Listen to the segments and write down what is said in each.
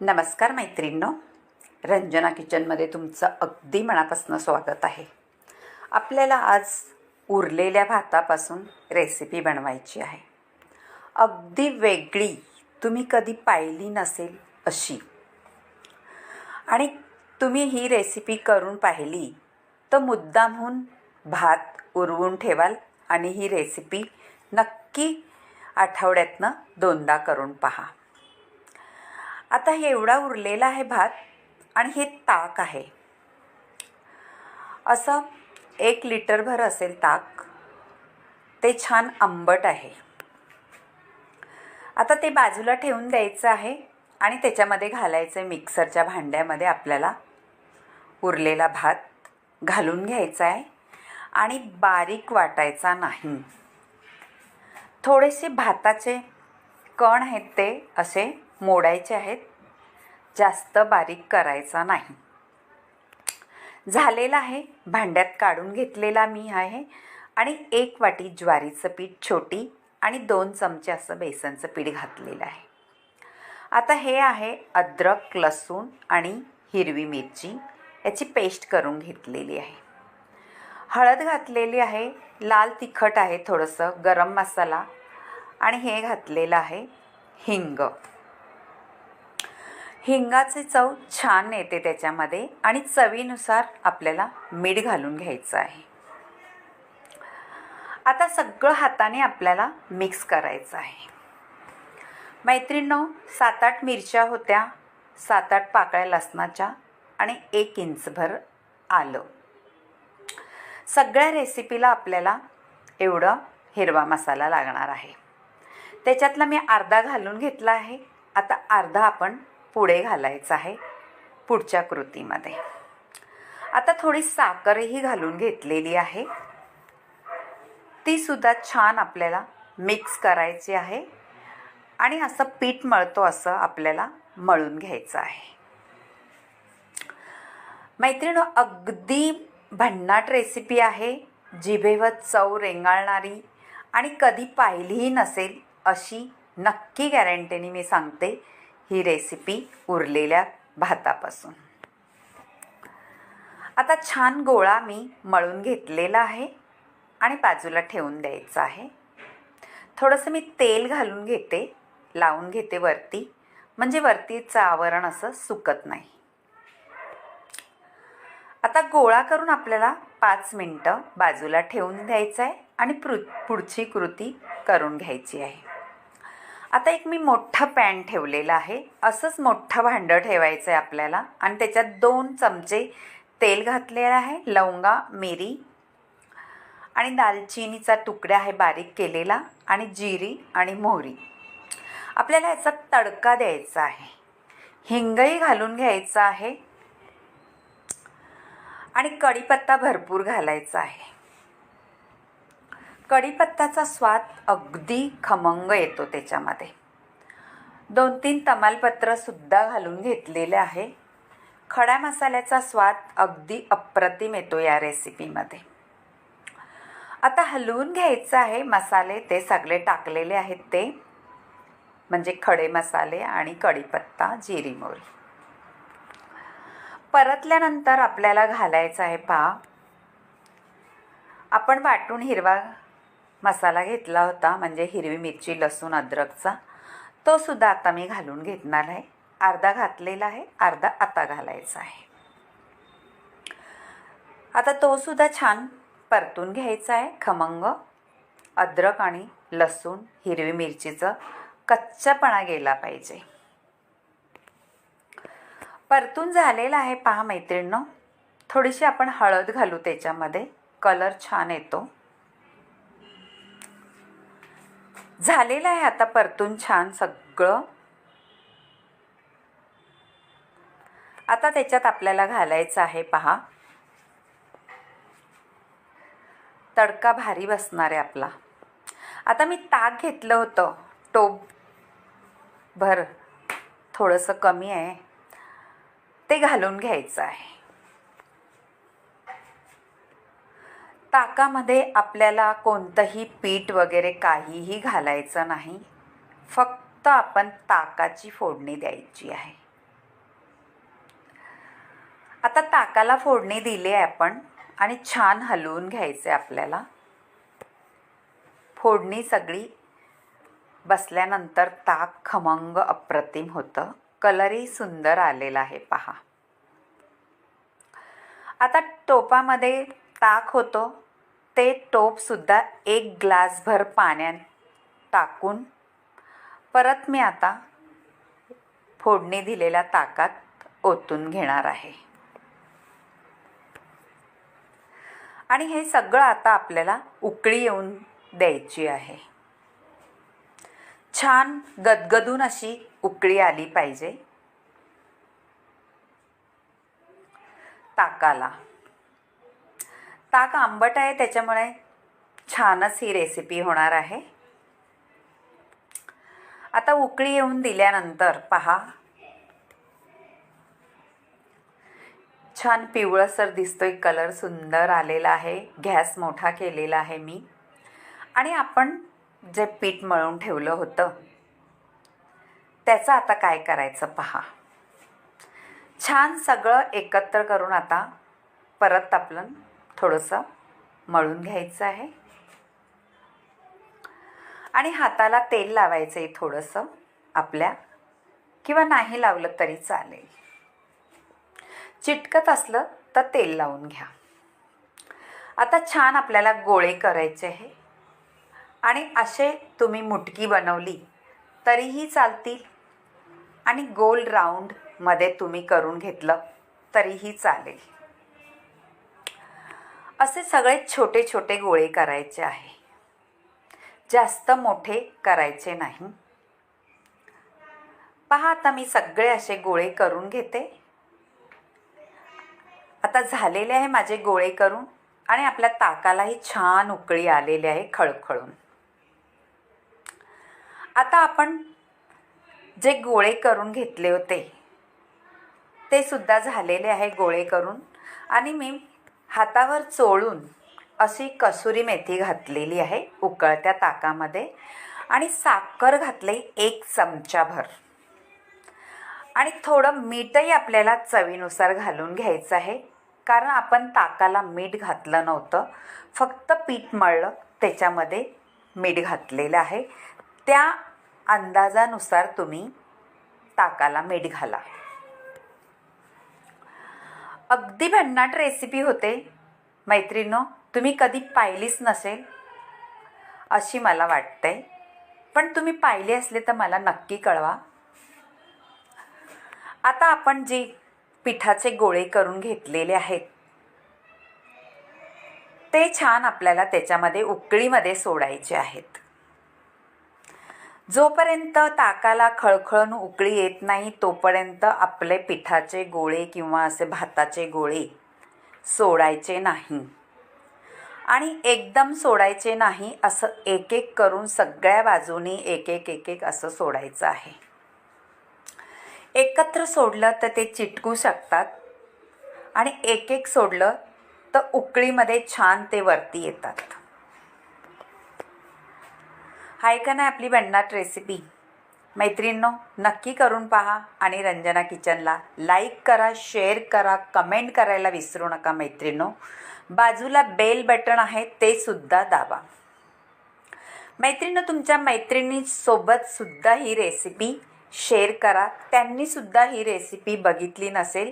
नमस्कार मैत्रिणींनो, रंजना किचनमध्ये तुमचं अगदी मनापासून स्वागत आहे. आपल्याला आज उरलेल्या भातापासून रेसिपी बनवायची आहे. अगदी वेगळी, तुम्ही कधी पाहिली नसेल अशी. आणि तुम्ही ही रेसिपी करून पाहिली तर मुद्दामहून भात उरवून ठेवाल आणि ही रेसिपी नक्की आठवड्यातनं 2दा करून पहा. आता हे एवढा उरलेला आहे भात आणि हे ताक आहे. असं 1 लिटरभर असेल ताक. ते छान आंबट आहे. आता ते बाजूला ठेवून द्यायचं आहे आणि त्याच्यामध्ये घालायचं मिक्सरच्या भांड्यामध्ये. आपल्याला उरलेला भात घालून घ्यायचा आहे आणि बारीक वाटायचा नाही. थोडेसे भाताचे कण आहेत ते असे मोडायचे आहेत, जास्त बारीक करायचा नाही. झालेला आहे, भांड्यात काढून घेतलेला मी आहे. आणि 1 वाटी ज्वारीचं पीठ छोटी आणि 2 चमचे असं बेसनचं पीठ घातलेलं आहे. आता हे आहे अद्रक, लसूण आणि हिरवी मिरची याची पेस्ट करून घेतलेली आहे. हळद घातलेली आहे, लाल तिखट आहे थोडंसं, गरम मसाला आणि हे घातलेलं आहे हिंग. हिंगाची चव छान येते त्याच्यामध्ये आणि चवीनुसार आपल्याला मीठ घालून घ्यायचं आहे. आता सगळं हाताने आपल्याला मिक्स करायचं आहे. मैत्रिणींनो, 7-8 मिरच्या होत्या, 7-8 पाकळ्या लसणाच्या आणि 1 इंचभर आलं. सगळ्या रेसिपीला आपल्याला एवढं हिरवा मसाला लागणार आहे. त्याच्यातला मी अर्धा घालून घेतला आहे. आता अर्धा आपण पुढे घालायचं आहे पुढच्या कृतीमध्ये. आता थोडी साखरही घालून घेतलेली आहे. ती सुद्धा छान आपल्याला मिक्स करायची आहे आणि असं पीठ मळतो असं आपल्याला मळून घ्यायचं आहे. मैत्रिणींनो, अगदी भन्नाट रेसिपी आहे. जिभेवर चव रेंगाळणारी आणि कधी पाहिलीही नसेल अशी नक्की गॅरंटीने मी सांगते ही रेसिपी उरलेल्या भातापासून. आता छान गोळा मी मळून घेतलेला आहे आणि बाजूला ठेवून द्यायचं आहे. थोडंसं मी तेल घालून घेते, लावून घेते वरती, म्हणजे वरतीचं आवरण असं सुकत नाही. आता गोळा करून आपल्याला 5 मिनटं बाजूला ठेवून द्यायचं आहे आणि पुढची कृती करून घ्यायची आहे. आता एक मी मोठं पॅन ठेवलेलं आहे. असंच मोठं भांडं ठेवायचं आहे आपल्याला आणि त्याच्यात 2 चमचे तेल घातलेलं आहे. लवंगा, मिरी आणि दालचिनीचा तुकडा आहे बारीक केलेला आणि जिरी आणि मोहरी. आपल्याला याचा तडका द्यायचा आहे. हिंगही घालून घ्यायचा आहे आणि कढीपत्ता भरपूर घालायचा आहे. कढीपत्त्याचा स्वाद अगदी खमंग येतो त्याच्यामध्ये. 2-3 तमालपत्रसुद्धा घालून घेतलेले आहे. खड्या मसाल्याचा स्वाद अगदी अप्रतिम येतो या रेसिपीमध्ये. आता हलवून घ्यायचं आहे. मसाले ते सगळे टाकलेले आहेत ते, म्हणजे खडे मसाले आणि कढीपत्ता, जिरी, मोहरी. परतल्यानंतर आपल्याला घालायचं आहे पहा, आपण वाटून हिरवा मसाला घेतला होता, म्हणजे हिरवी मिरची, लसूण, अद्रकचा. तो सुद्धा आता मी घालून घेणार आहे. अर्धा घातलेला आहे, अर्धा आता घालायचा आहे. आता तो सुद्धा छान परतून घ्यायचा आहे. खमंग अद्रक आणि लसूण, हिरवी मिरचीचं कच्चापणा गेला पाहिजे. परतून झालेला आहे पहा मैत्रिणींनो. थोडीशी आपण हळद घालू त्याच्यामध्ये, कलर छान येतो. झालेलं आहे आता परतून छान सगळं. आता त्याच्यात आपल्याला घालायचं आहे पहा, तडका भारी बसणार आहे आपला. आता मी ताक घेतलं होतं, टोप भर, थोडंसं कमी आहे, ते घालून घ्यायचं आहे. ताकामध्ये आपल्याला कोणतंही पीठ वगैरे काहीही घालायचं नाही. फक्त आपण ताकाची फोडणी द्यायची आहे. आता ताकाला फोडणी दिली आहे आपण आणि छान हलवून घ्यायचे आपल्याला. फोडणी सगळी बसल्यानंतर ताक खमंग अप्रतिम होतं. कलरही सुंदर आलेला आहे पहा. आता टोपामध्ये ताक होतं ते टोपसुद्धा 1 ग्लासभर पाण्यात टाकून परत मी आता फोडणी दिलेल्या ताकात ओतून घेणार आहे. आणि हे सगळं आता आपल्याला उकळी येऊन द्यायची आहे. छान गदगदून अशी उकळी आली पाहिजे ताकाला. ताक आंबट आहे त्याच्यामुळे छानच ही रेसिपी होणार आहे. आता उकळी येऊन दिल्यानंतर पहा छान पिवळसर दिसतोय, कलर सुंदर आलेला आहे. गॅस मोठा केलेला आहे मी. आणि आपण जे पीठ मळून ठेवलं होतं त्याचं आता काय करायचं पहा. छान सगळं एकत्र करून आता परत आपलं थोडंसं मळून घ्यायचं आहे. आणि हाताला तेल लावायचं आहे थोडंसं आपल्या, किंवा नाही लावलं तरी चालेल. चिटकत असलं तर तेल लावून घ्या. आता छान आपल्याला गोळे करायचे आहे. आणि असे तुम्ही मुटकी बनवली तरीही चालतील आणि गोल राऊंडमध्ये तुम्ही करून घेतलं तरीही चालेल. असे सगळे छोटे छोटे गोळे करायचे आहे, जास्त मोठे करायचे नाही. पहा आता मी सगळे असे गोळे करून घेते. आता झालेले आहे माझे गोळे करून आणि आपल्या ताकालाही छान उकळी आलेली आहे खळखळून. आता आपण जे गोळे करून घेतले होते ते सुद्धा झालेले आहे गोळे करून. आणि मी हातावर चोळून अशी कसुरी मेथी घातलेली आहे उकळत्या ताकामध्ये. आणि साखर घातली 1 चमचाभर. आणि थोडं मीठही आपल्याला चवीनुसार घालून घ्यायचं आहे, कारण आपण ताकाला मीठ घातलं नव्हतं, फक्त पीठ मळलं त्याच्यामध्ये मीठ घातलेलं आहे. त्या अंदाजानुसार तुम्ही ताकाला मीठ घाला. अगदी भन्नाट रेसिपी होते मैत्रिणींनो. तुम्ही कधी पाहिलीच नसेल अशी मला वाटते, पण तुम्ही पाहिली असले तर मला नक्की कळवा. आता आपण जे पिठाचे गोळे करून घेतलेले आहेत ते छान आपल्याला त्याच्यामध्ये उकळीमध्ये सोडायचे आहेत. जोपर्यंत ताकाला खळखळून उकळी येत नाही तोपर्यंत आपले पिठाचे गोळे किंवा असे भाताचे गोळे सोडायचे नाही. आणि एकदम सोडायचे नाही, असं एक एक करून सगळ्या बाजूनी एक एक असं सोडायचं आहे. एकत्र सोडलं तर ते चिटकू शकतात आणि एक एक सोडलं तर उकळीमध्ये छान ते वरती येतात. हाय का नाही आपली भन्नाट रेसिपी. मैत्रिणींनो नक्की करून पहा आणि रंजना किचनला लाईक करा, शेअर करा, कमेंट करायला विसरू नका मैत्रिणींनो. बाजूला बेल बटन आहे ते सुद्धा दाबा. मैत्रिणींनो तुमच्या मैत्रिणींसोबत सुद्धा ही रेसिपी शेअर करा, त्यांनी सुद्धा ही रेसिपी बघितली नसेल,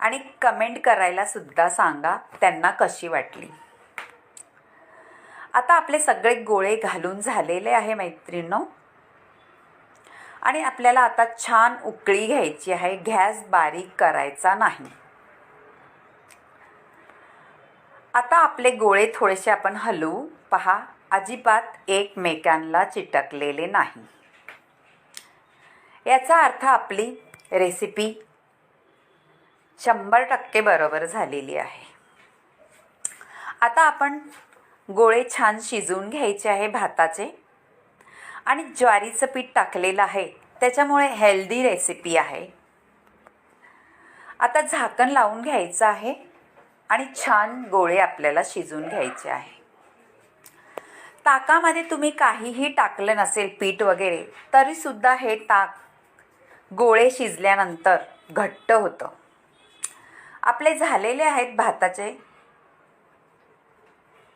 आणि कमेंट करायला सुद्धा सांगा त्यांना कशी वाटली. आता आपले सगळे गोळे घालून झालेले आहे मैत्रिणींनो. आणि आपल्याला आता छान उकळी घ्यायची आहे. गॅस बारीक करायचा नाही. आता आपले गोळे थोडेसे आपण हलवू. पहा अजिबात एकमेकांना चिटकलेले नाही. याचा अर्थ आपली रेसिपी 100% बरोबर झालेली आहे. आता आपण गोळे छान शिजवून घ्यायचे आहे भाताचे. आणि ज्वारीचं पीठ टाकलेलं आहे त्याच्यामुळे हेल्दी रेसिपी आहे. आता झाकण लावून घ्यायचं आहे आणि छान गोळे आपल्याला शिजवून घ्यायचे आहे. ताकामध्ये तुम्ही काहीही टाकलं नसेल पीठ वगैरे तरीसुद्धा हे ताक गोळे शिजल्यानंतर घट्ट होतं. आपले झालेले आहेत भाताचे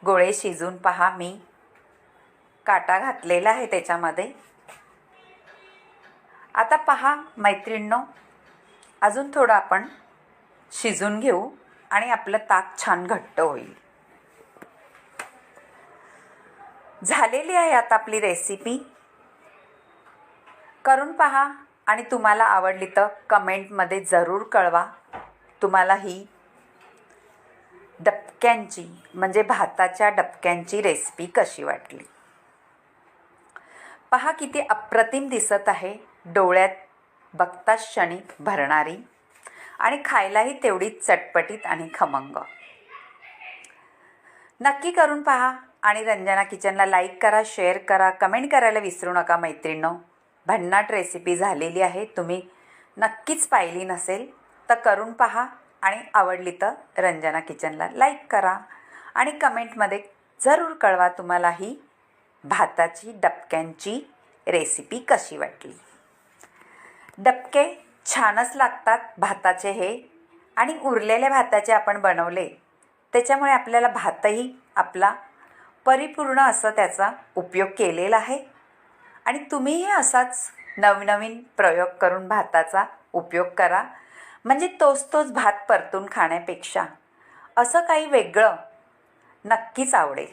गोळे शिजून. पहा, मी काटा घातलेला आहे त्याच्यामध्ये. आता पहा मैत्रिणींनो, अजून थोडं आपण शिजून घेऊ आणि आपलं ताक छान घट्ट होईल. झालेली आहे आता आपली रेसिपी. करून पहा आणि तुम्हाला आवडली तर कमेंटमध्ये जरूर कळवा तुम्हाला ही डबक्यांची म्हणजे भाताच्या डबक्यांची रेसिपी कशी वाटली. पहा किती अप्रतिम दिसत आहे, डोळ्यात बघताच क्षणी भरणारी आणि खायलाही तेवढीच चटपटीत आणि खमंग. नक्की करून पहा आणि रंजना किचनला लाईक करा, शेअर करा, कमेंट करायला विसरू नका मैत्रिणींनो. भन्नाट रेसिपी झालेली आहे. तुम्ही नक्कीच पाहिली नसेल तर करून पहा आणि आवडली तर रंजना किचनला लाईक करा आणि कमेंटमध्ये जरूर कळवा तुम्हाला ही भाताची डबक्यांची रेसिपी कशी वाटली. डबके छानच लागतात भाताचे हे, आणि उरलेल्या भाताचे आपण बनवले त्याच्यामुळे आपल्याला भातही आपला परिपूर्ण असं त्याचा उपयोग केलेला आहे. आणि तुम्हीही असाच नवनवीन प्रयोग करून भाताचा उपयोग करा, म्हणजे तोच भात परतून खाण्यापेक्षा असं काही वेगळं नक्कीच आवडेल.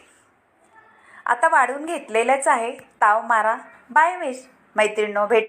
आता वाढून घेतलेलंच आहे, ताव मारा. बाय मैत्रिणींनो, भेट.